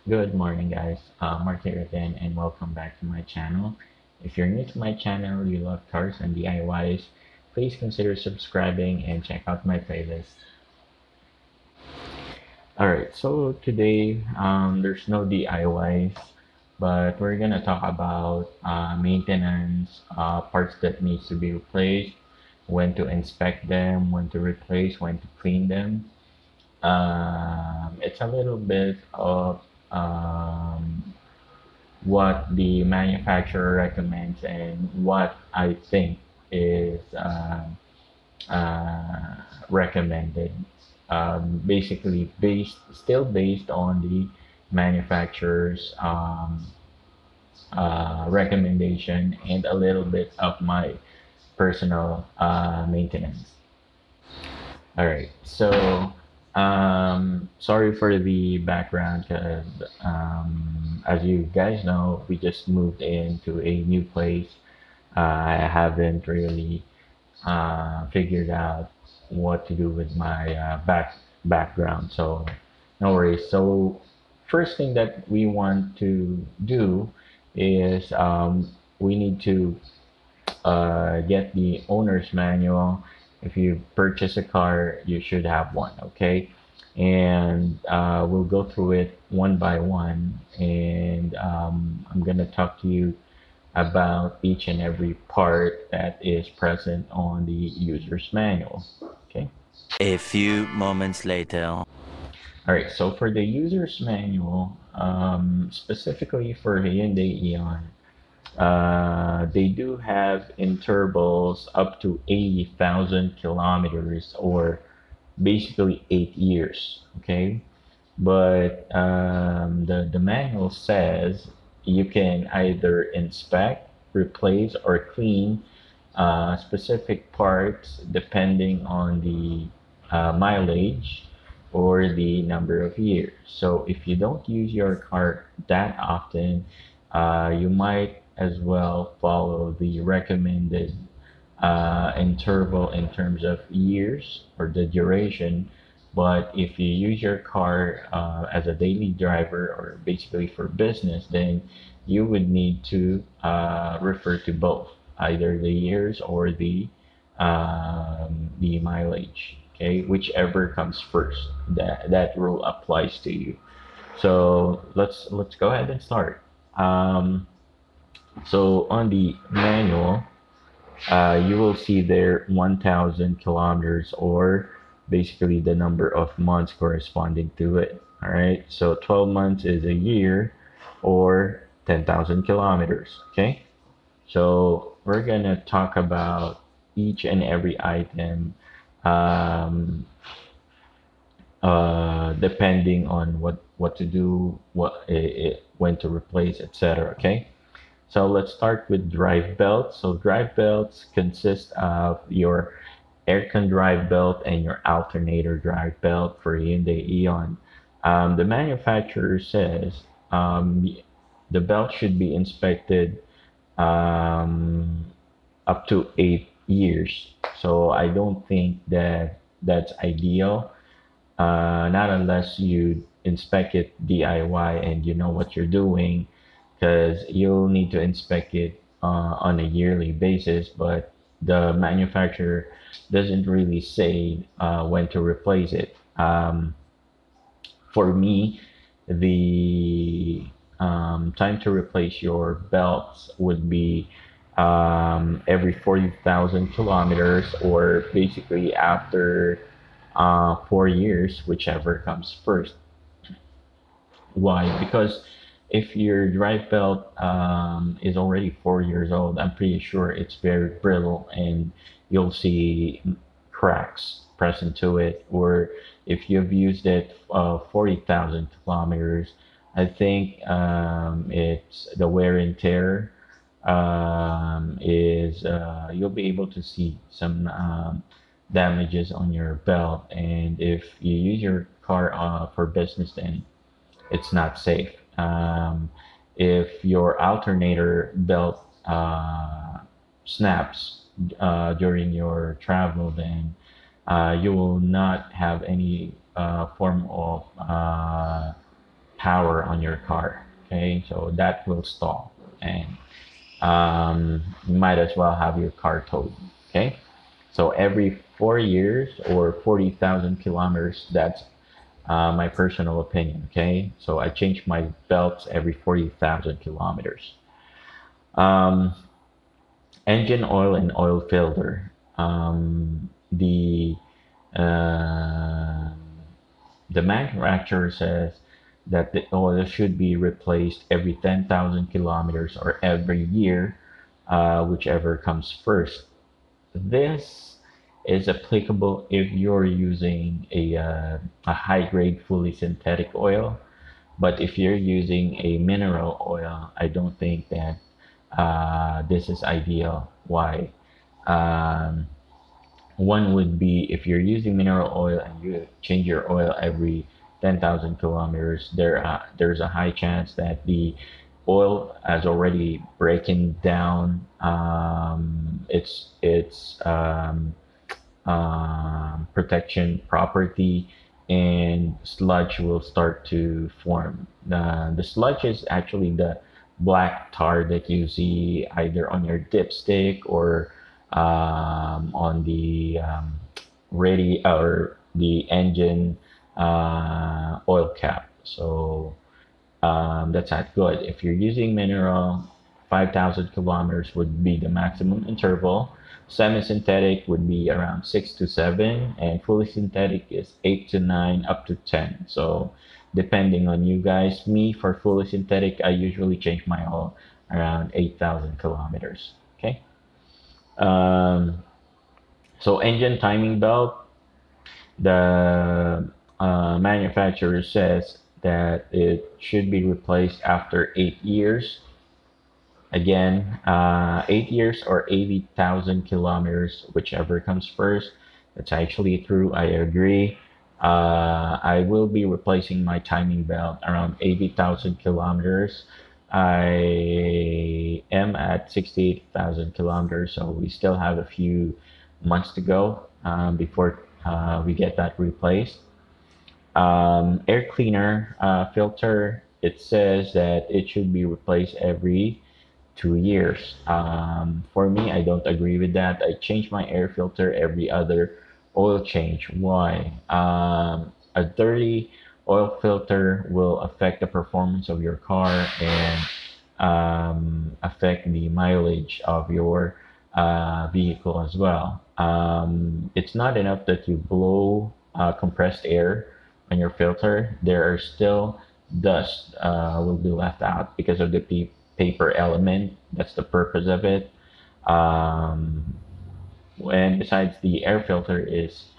Good morning, guys. Mark here again, and welcome back to my channel. If you're new to my channel, you love cars and DIYs, please consider subscribing and check out my playlist. Alright, so today there's no DIYs, but we're gonna talk about maintenance, parts that needs to be replaced, when to inspect them, when to replace, when to clean them. It's a little bit of what the manufacturer recommends and what I think is recommended. Basically, still based on the manufacturer's recommendation and a little bit of my personal maintenance. All right, so sorry for the background because as you guys know, we just moved into a new place. I haven't really figured out what to do with my background, so no worries. So first thing that we want to do is we need to get the owner's manual. If you purchase a car, you should have one, okay? And we'll go through it one by one. And I'm going to talk to you about each and every part that is present on the user's manual, okay? A few moments later. All right, so for the user's manual, specifically for Hyundai Eon, they do have intervals up to 80,000 kilometers or basically 8 years. Okay, but the manual says you can either inspect, replace, or clean specific parts depending on the mileage or the number of years. So if you don't use your car that often, you might as well follow the recommended interval in terms of years or the duration. But if you use your car as a daily driver or basically for business, then you would need to refer to both, either the years or the mileage. Okay, whichever comes first, that rule applies to you. So let's go ahead and start. Um, so on the manual, you will see there 1,000 kilometers or basically the number of months corresponding to it. All right, so 12 months is a year or 10,000 kilometers. Okay, so we're gonna talk about each and every item um, depending on what to do, when to replace, etc. Okay. So let's start with drive belts. So drive belts consist of your aircon drive belt and your alternator drive belt for Hyundai Eon. The manufacturer says the belt should be inspected um, up to 8 years. So I don't think that that's ideal, not unless you inspect it DIY and you know what you're doing, because you'll need to inspect it on a yearly basis. But the manufacturer doesn't really say when to replace it. For me, the time to replace your belts would be every 40,000 kilometers, or basically after 4 years, whichever comes first. Why? Because if your drive belt is already 4 years old, I'm pretty sure it's very brittle and you'll see cracks present to it. Or if you've used it 40,000 kilometers, I think it's the wear and tear is you'll be able to see some damages on your belt. And if you use your car for business, then it's not safe. If your alternator belt snaps during your travel, then you will not have any form of power on your car. Okay, so that will stall, and you might as well have your car towed. Okay, so every 4 years or 40,000 kilometers, that's my personal opinion. Okay, so I change my belts every 40,000 kilometers. Um, Engine oil and oil filter. Uh, the manufacturer says that the oil should be replaced every 10,000 kilometers or every year, whichever comes first. This is applicable if you're using a high grade fully synthetic oil, but if you're using a mineral oil, I don't think that this is ideal. Why? Um, One would be if you're using mineral oil and you change your oil every 10,000 kilometers, there's a high chance that the oil has already breaking down its protection property, and sludge will start to form. The sludge is actually the black tar that you see either on your dipstick or on the or the engine oil cap. So that's not good. If you're using mineral, 5,000 kilometers would be the maximum interval. Semi-synthetic would be around 6 to 7, and fully synthetic is 8 to 9, up to 10. So depending on you guys, me for fully synthetic, I usually change my oil around 8,000 kilometers. Okay. Um, so engine timing belt, the manufacturer says that it should be replaced after 8 years. Again, 8 years or 80,000 kilometers, whichever comes first. That's actually true. I agree. I will be replacing my timing belt around 80,000 kilometers. I am at 68,000 kilometers, so we still have a few months to go before we get that replaced. Air cleaner filter, it says that it should be replaced every 2 years. For me, I don't agree with that. I change my air filter every other oil change. Why? A dirty oil filter will affect the performance of your car and affect the mileage of your vehicle as well. It's not enough that you blow compressed air on your filter. There are still dust will be left out because of the paper element. That's the purpose of it. Um, and besides, the air filter is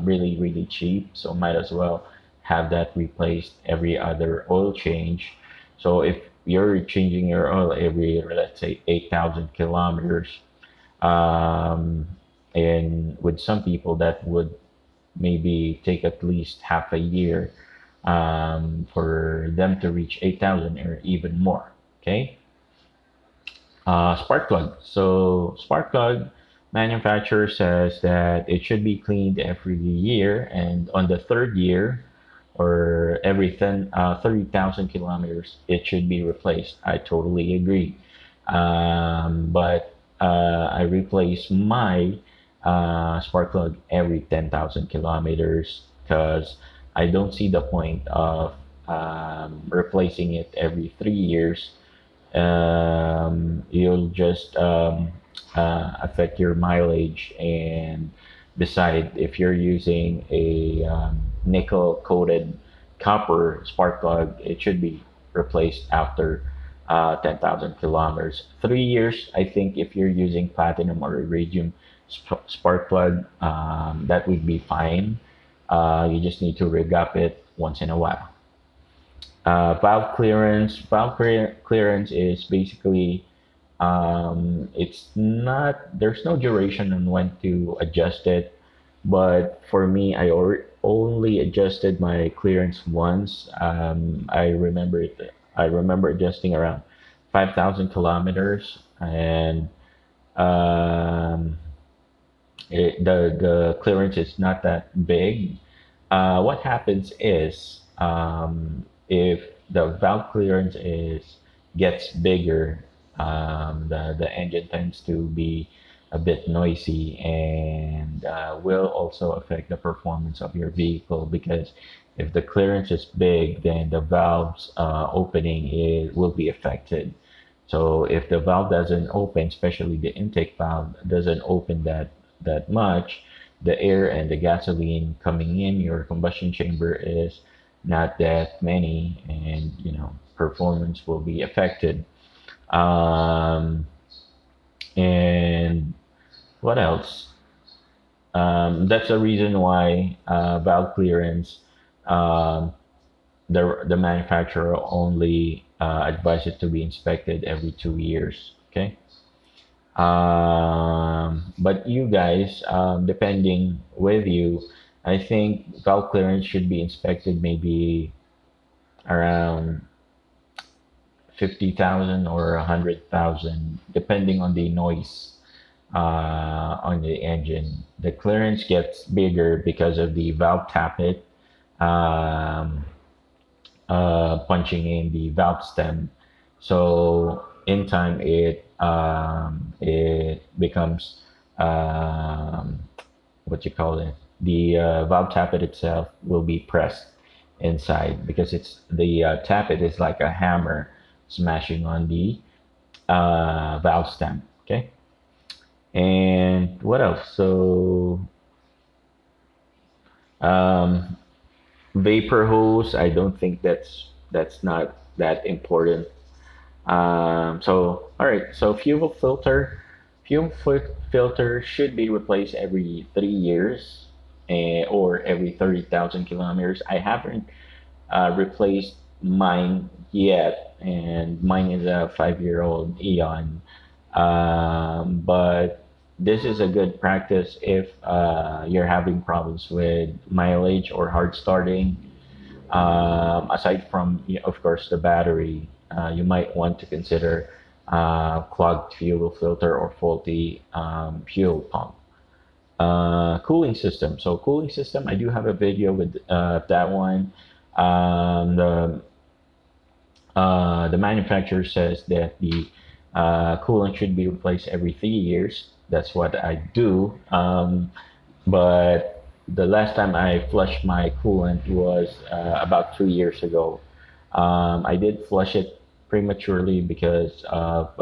really, really cheap, so might as well have that replaced every other oil change. So if you're changing your oil every, let's say, 8,000 kilometers, um, and with some people that would maybe take at least half a year for them to reach 8,000 or even more. Okay. Spark plug. So spark plug manufacturer says that it should be cleaned every year, and on the third year or every 30,000 kilometers, it should be replaced. I totally agree. But I replace my spark plug every 10,000 kilometers because I don't see the point of replacing it every 3 years. You'll just affect your mileage, and beside, if you're using a nickel coated copper spark plug, it should be replaced after 10,000 kilometers. 3 years, I think if you're using platinum or iridium spark plug, that would be fine. You just need to rig up it once in a while. Valve clearance. Clearance is basically it's not. There's no duration on when to adjust it, but for me, only adjusted my clearance once. I remember it. I remember adjusting around 5,000 kilometers, and um, the clearance is not that big. What happens is if the valve clearance is gets bigger, the engine tends to be a bit noisy and will also affect the performance of your vehicle because if the clearance is big, then the valve's opening will be affected. So if the valve doesn't open, especially the intake valve doesn't open that much, the air and the gasoline coming in your combustion chamber is not that many, and performance will be affected. Um, and what else? That's the reason why valve clearance, um, the manufacturer only advises to be inspected every 2 years. Okay. But you guys, depending with you, I think valve clearance should be inspected maybe around 50,000 or 100,000, depending on the noise on the engine. The clearance gets bigger because of the valve tappet um, punching in the valve stem. So in time, it becomes um, what you call it. The valve tappet itself will be pressed inside because it's the tappet is like a hammer smashing on the valve stem. Okay, and what else? So um, vapor hose. I don't think that's not that important. So, all right. So, filter should be replaced every 3 years, or every 30,000 kilometers. I haven't replaced mine yet, and mine is a 5-year-old Eon. But this is a good practice if you're having problems with mileage or hard starting. Aside from, of course, the battery, you might want to consider clogged fuel filter or faulty fuel pump. Cooling system. So cooling system, I do have a video with that one. The manufacturer says that the coolant should be replaced every 3 years. That's what I do. But the last time I flushed my coolant was about 2 years ago. I did flush it prematurely because of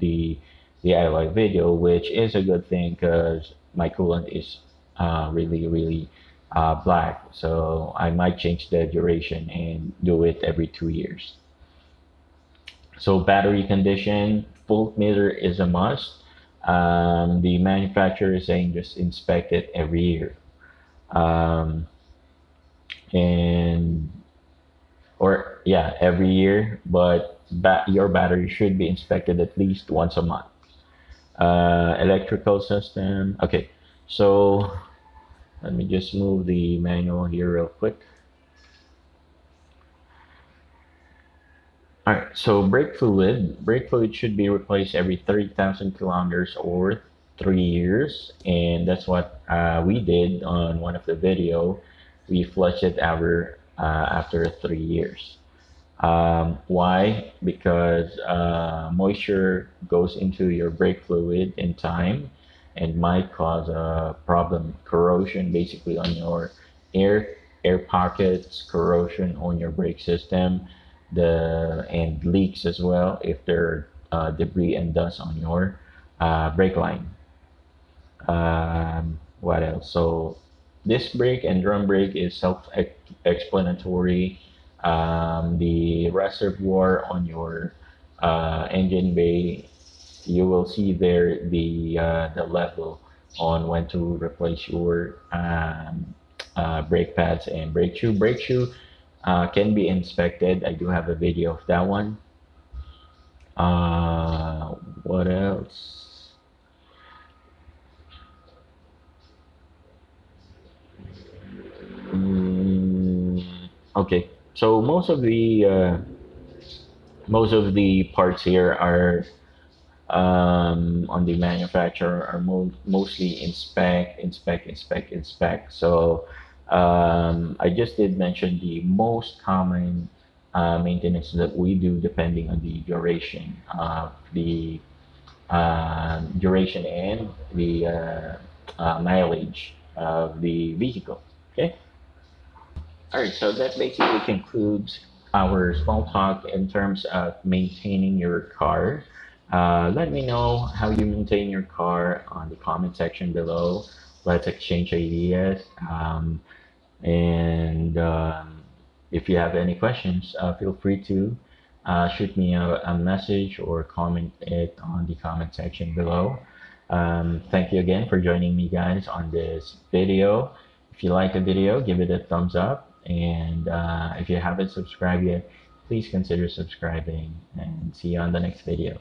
the DIY video, which is a good thing because my coolant is really black. So I might change the duration and do it every 2 years. So battery condition, voltmeter is a must. The manufacturer is saying just inspect it every year. Um, and or yeah, every year, but your battery should be inspected at least once a month. Electrical system. Okay, so let me just move the manual here real quick. All right, so brake fluid. Brake fluid should be replaced every 30,000 kilometers or 3 years, and that's what we did on one of the video. We flushed it after 3 years. Why? Because moisture goes into your brake fluid in time and might cause a problem, corrosion basically on your air pockets, corrosion on your brake system, and leaks as well if there are debris and dust on your brake line. What else? So disc brake and drum brake is self-explanatory. The reservoir on your engine bay, you will see there the level on when to replace your brake pads and brake shoe. Brake shoe can be inspected. I do have a video of that one. What else? Okay, so most of the parts here are on the manufacturer are mostly inspect. So I just did mention the most common maintenance that we do depending on the duration and the mileage of the vehicle. Okay. All right. So that basically concludes our small talk in terms of maintaining your car. Let me know how you maintain your car on the comment section below. Let's exchange ideas. And if you have any questions, feel free to shoot me a message or comment it on the comment section below. Thank you again for joining me, guys, on this video. If you like the video, give it a thumbs up. And if you haven't subscribed yet, please consider subscribing. And see you on the next video.